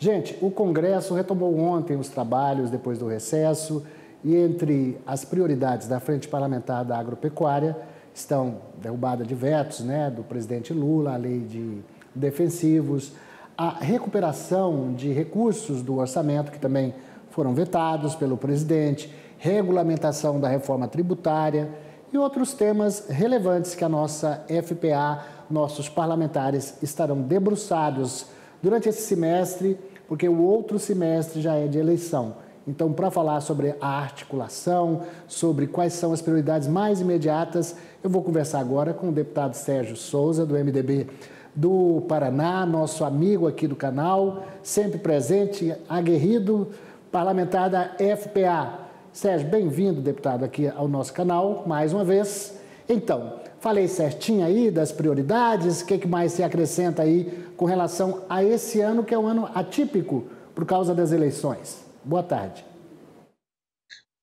Gente, o Congresso retomou ontem os trabalhos depois do recesso e entre as prioridades da Frente Parlamentar da Agropecuária estão derrubada de vetos, do presidente Lula, a lei de defensivos, a recuperação de recursos do orçamento, que também foram vetados pelo presidente, regulamentação da reforma tributária e outros temas relevantes que a nossa FPA, nossos parlamentares, estarão debruçados durante esse semestre, porque o outro semestre já é de eleição. Então, para falar sobre a articulação, sobre quais são as prioridades mais imediatas, eu vou conversar agora com o deputado Sérgio Souza, do MDB do Paraná, nosso amigo aqui do canal, sempre presente, aguerrido, parlamentar da FPA. Sérgio, bem-vindo, deputado, aqui ao nosso canal, mais uma vez. Então, falei certinho aí das prioridades, o que mais se acrescenta aí com relação a esse ano, que é um ano atípico por causa das eleições. Boa tarde.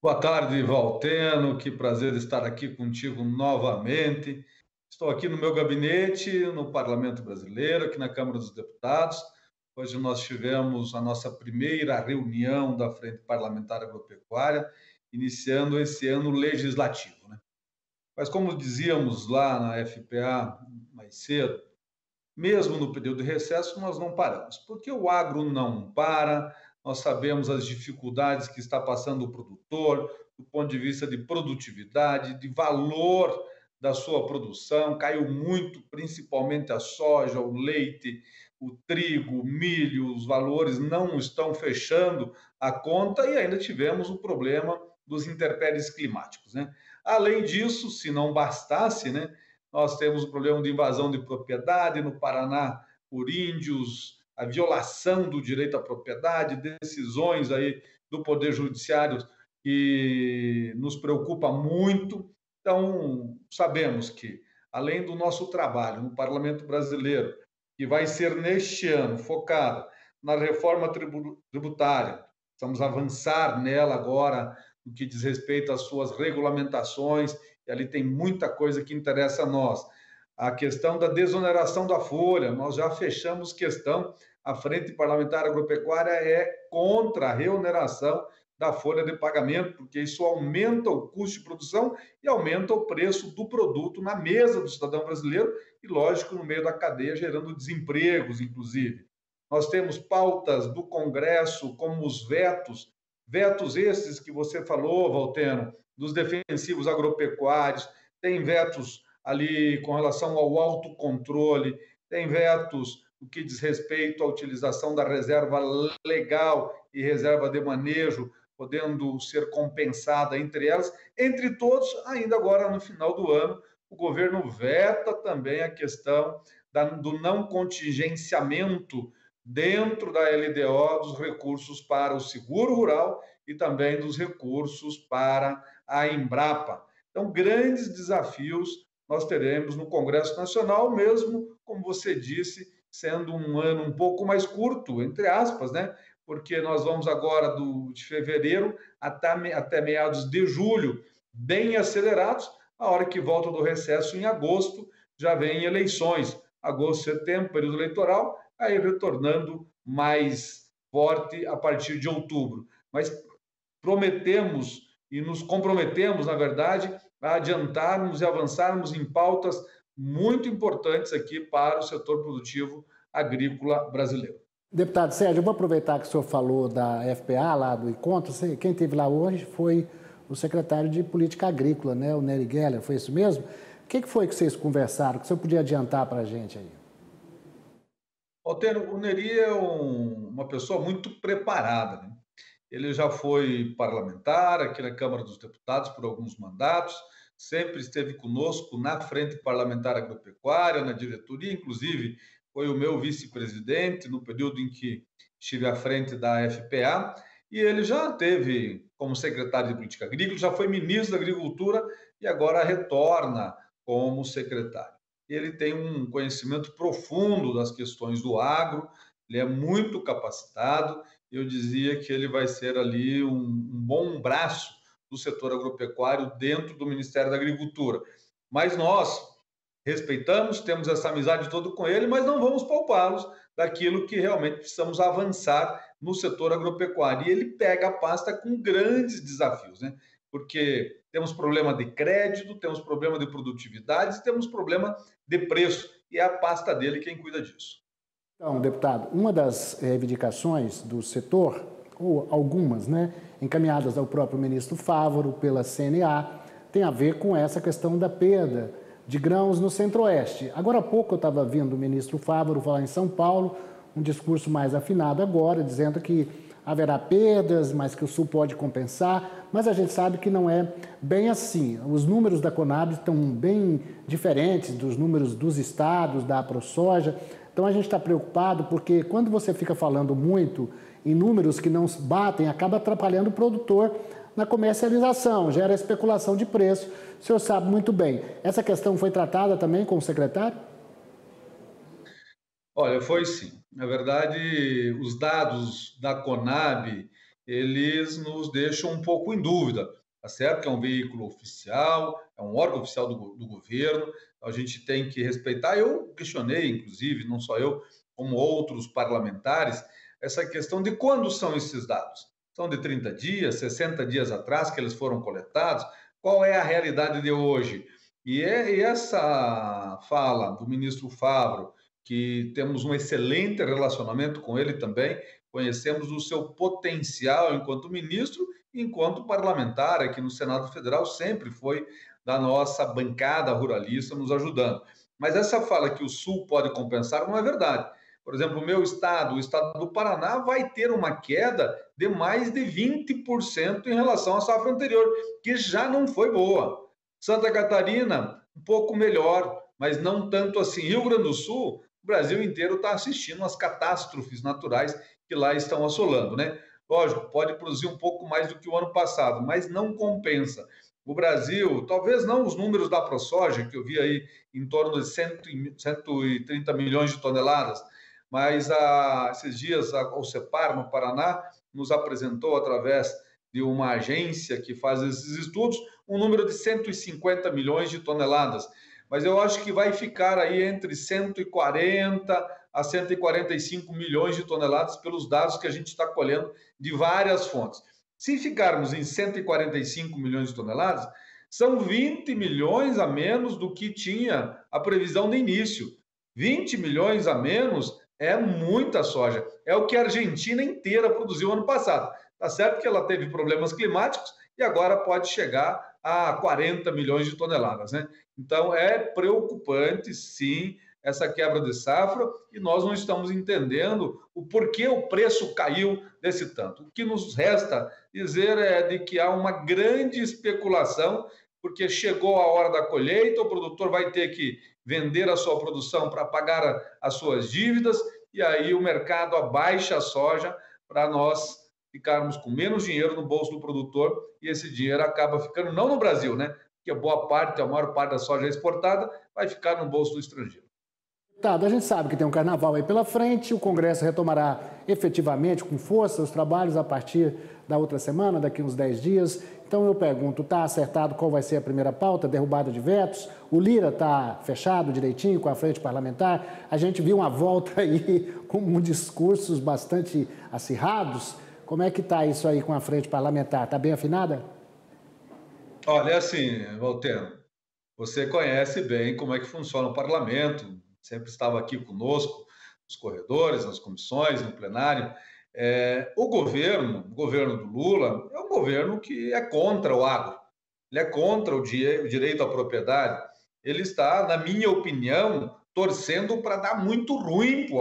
Boa tarde, Valteno, que prazer estar aqui contigo novamente. Estou aqui no meu gabinete, no Parlamento Brasileiro, aqui na Câmara dos Deputados. Hoje nós tivemos a nossa primeira reunião da Frente Parlamentar Agropecuária, iniciando esse ano legislativo, Mas como dizíamos lá na FPA mais cedo, mesmo no período de recesso nós não paramos, porque o agro não para, nós sabemos as dificuldades que está passando o produtor, do ponto de vista de produtividade, de valor da sua produção, caiu muito, principalmente a soja, o leite, o trigo, o milho, os valores não estão fechando a conta e ainda tivemos o problema dos intempéries climáticos, Além disso, se não bastasse, nós temos o problema de invasão de propriedade no Paraná por índios, a violação do direito à propriedade, decisões aí do Poder Judiciário que nos preocupa muito. Então, sabemos que, além do nosso trabalho no Parlamento Brasileiro, que vai ser neste ano focado na reforma tributária, vamos avançar nela agora no que diz respeito às suas regulamentações, e ali tem muita coisa que interessa a nós. A questão da desoneração da folha, nós já fechamos questão, a Frente Parlamentar Agropecuária é contra a reoneração da folha de pagamento, porque isso aumenta o custo de produção e aumenta o preço do produto na mesa do cidadão brasileiro e, lógico, no meio da cadeia, gerando desempregos, inclusive. Nós temos pautas do Congresso, como os vetos esses que você falou, Valteno, dos defensivos agropecuários, tem vetos ali com relação ao autocontrole, tem vetos no que diz respeito à utilização da reserva legal e reserva de manejo, podendo ser compensada entre elas. Entre todos, ainda agora no final do ano, o governo veta também a questão do não contingenciamento dentro da LDO dos recursos para o seguro rural e também dos recursos para a Embrapa. Então, grandes desafios nós teremos no Congresso Nacional, mesmo, como você disse, sendo um ano um pouco mais curto, entre aspas, porque nós vamos agora de fevereiro até meados de julho, bem acelerados, a hora que volta do recesso em agosto, já vem eleições, agosto, setembro, período eleitoral, aí retornando mais forte a partir de outubro. Mas prometemos e nos comprometemos, na verdade, a adiantarmos e avançarmos em pautas muito importantes aqui para o setor produtivo agrícola brasileiro. Deputado Sérgio, eu vou aproveitar que o senhor falou da FPA, lá do encontro. Quem esteve lá hoje foi o secretário de Política Agrícola, o Nery Geller, foi isso mesmo? O que foi que vocês conversaram, que o senhor podia adiantar para a gente aí? Valteno, o Nery é uma pessoa muito preparada, Ele já foi parlamentar aqui na Câmara dos Deputados por alguns mandatos, sempre esteve conosco na Frente Parlamentar Agropecuária, na diretoria, inclusive foi o meu vice-presidente no período em que estive à frente da FPA, e ele já teve como secretário de Política Agrícola, já foi ministro da Agricultura e agora retorna como secretário. Ele tem um conhecimento profundo das questões do agro, ele é muito capacitado. Eu dizia que ele vai ser ali um bom braço do setor agropecuário dentro do Ministério da Agricultura. Mas nós, respeitamos, temos essa amizade toda com ele, mas não vamos poupá-los daquilo que realmente precisamos avançar no setor agropecuário. E ele pega a pasta com grandes desafios, né? Porque temos problema de crédito, temos problema de produtividade e temos problema de preço. E é a pasta dele quem cuida disso. Então, deputado, uma das reivindicações do setor, ou algumas, né, encaminhadas ao próprio ministro Fávaro pela CNA, tem a ver com essa questão da perda de grãos no Centro-Oeste. Agora há pouco eu estava vendo o ministro Fávaro falar em São Paulo, um discurso mais afinado agora, dizendo que haverá perdas, mas que o Sul pode compensar, mas a gente sabe que não é bem assim. Os números da Conab estão bem diferentes dos números dos estados, da AproSoja. Então a gente está preocupado porque quando você fica falando muito em números que não batem, acaba atrapalhando o produtor na comercialização, gera especulação de preço. O senhor sabe muito bem. Essa questão foi tratada também com o secretário? Olha, foi sim. Na verdade, os dados da Conab, eles nos deixam um pouco em dúvida, tá certo? Que é um veículo oficial, é um órgão oficial do governo, a gente tem que respeitar. Eu questionei, inclusive, não só eu, como outros parlamentares, essa questão de quando são esses dados. São de 30 dias, 60 dias atrás que eles foram coletados? Qual é a realidade de hoje? E essa fala do ministro Fávaro, que temos um excelente relacionamento com ele também, conhecemos o seu potencial enquanto ministro e enquanto parlamentar aqui no Senado Federal, sempre foi da nossa bancada ruralista nos ajudando. Mas essa fala que o Sul pode compensar não é verdade. Por exemplo, o meu estado, o estado do Paraná, vai ter uma queda de mais de 20% em relação à safra anterior, que já não foi boa. Santa Catarina, um pouco melhor, mas não tanto assim. Rio Grande do Sul, o Brasil inteiro está assistindo às catástrofes naturais que lá estão assolando, né? Lógico, pode produzir um pouco mais do que o ano passado, mas não compensa. O Brasil, talvez não os números da AproSoja, que eu vi aí em torno de 130 milhões de toneladas, mas esses dias o CEPAR, no Paraná, nos apresentou, através de uma agência que faz esses estudos, um número de 150 milhões de toneladas. Mas eu acho que vai ficar aí entre 140 a 145 milhões de toneladas pelos dados que a gente está colhendo de várias fontes. Se ficarmos em 145 milhões de toneladas, são 20 milhões a menos do que tinha a previsão de início. 20 milhões a menos é muita soja. É o que a Argentina inteira produziu ano passado. Tá certo que ela teve problemas climáticos e agora pode chegar a 40 milhões de toneladas, né? Então, é preocupante, sim, essa quebra de safra e nós não estamos entendendo o porquê o preço caiu desse tanto. O que nos resta dizer é de que há uma grande especulação, porque chegou a hora da colheita, o produtor vai ter que vender a sua produção para pagar as suas dívidas e aí o mercado abaixa a soja para nós ficarmos com menos dinheiro no bolso do produtor e esse dinheiro acaba ficando, não no Brasil, né? Porque boa parte, a maior parte da soja exportada vai ficar no bolso do estrangeiro. Deputado, a gente sabe que tem um carnaval aí pela frente, o Congresso retomará efetivamente, com força, os trabalhos a partir da outra semana, daqui uns 10 dias. Então eu pergunto, está acertado qual vai ser a primeira pauta, derrubada de vetos? O Lira está fechado direitinho com a frente parlamentar? A gente viu uma volta aí com discursos bastante acirrados. Como é que está isso aí com a frente parlamentar? Está bem afinada? Olha, assim, Valtero, você conhece bem como é que funciona o parlamento, sempre estava aqui conosco, nos corredores, nas comissões, no plenário. O governo do Lula, é um governo que é contra o agro, ele é contra o direito à propriedade. Ele está, na minha opinião, torcendo para dar muito ruim para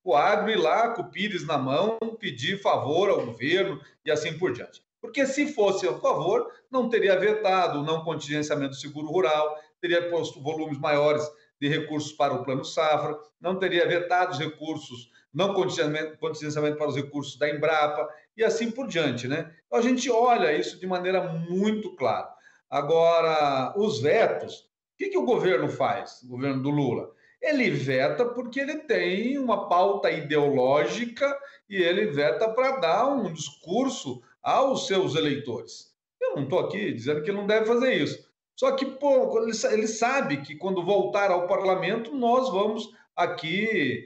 o agro ir lá com o Pires na mão, pedir favor ao governo e assim por diante. Porque se fosse a favor, não teria vetado o não contingenciamento do seguro rural, teria posto volumes maiores de recursos para o Plano Safra, não teria vetado os recursos, não contingenciamento para os recursos da Embrapa e assim por diante, né? Então a gente olha isso de maneira muito clara. Agora, os vetos, o que o governo faz, o governo do Lula? Ele veta porque ele tem uma pauta ideológica e ele veta para dar um discurso aos seus eleitores. Eu não estou aqui dizendo que ele não deve fazer isso. Só que, pô, ele sabe que quando voltar ao parlamento, nós vamos aqui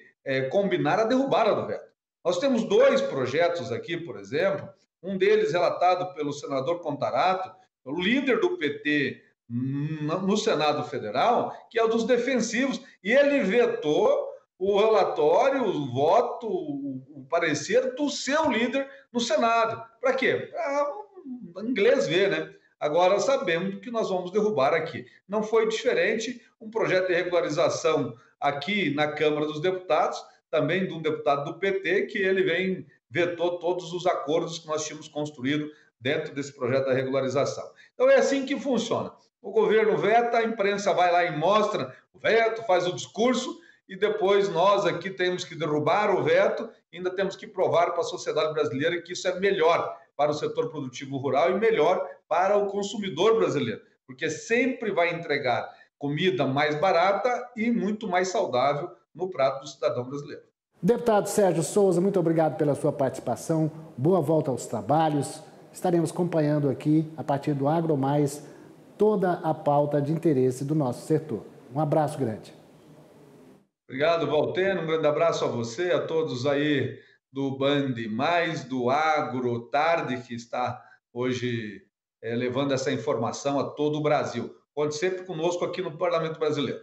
combinar a derrubada do veto. Nós temos dois projetos aqui, por exemplo, um deles relatado pelo senador Contarato, o líder do PT no Senado Federal, que é o dos defensivos, e ele vetou o relatório, o voto, o parecer do seu líder no Senado. Para quê? Para o inglês ver, né? Agora sabemos que nós vamos derrubar aqui. Não foi diferente um projeto de regularização aqui na Câmara dos Deputados, também de um deputado do PT, que ele vetou todos os acordos que nós tínhamos construído dentro desse projeto da regularização. Então é assim que funciona. O governo veta, a imprensa vai lá e mostra o veto, faz o discurso, e depois nós aqui temos que derrubar o veto, ainda temos que provar para a sociedade brasileira que isso é melhor para o setor produtivo rural e melhor para o consumidor brasileiro, porque sempre vai entregar comida mais barata e muito mais saudável no prato do cidadão brasileiro. Deputado Sérgio Souza, muito obrigado pela sua participação, boa volta aos trabalhos. Estaremos acompanhando aqui, a partir do Agro Mais, toda a pauta de interesse do nosso setor. Um abraço grande. Obrigado, Valteno. Um grande abraço a você, a todos aí do Band Mais, do Agro Tarde, que está hoje levando essa informação a todo o Brasil. Conte sempre conosco aqui no Parlamento Brasileiro.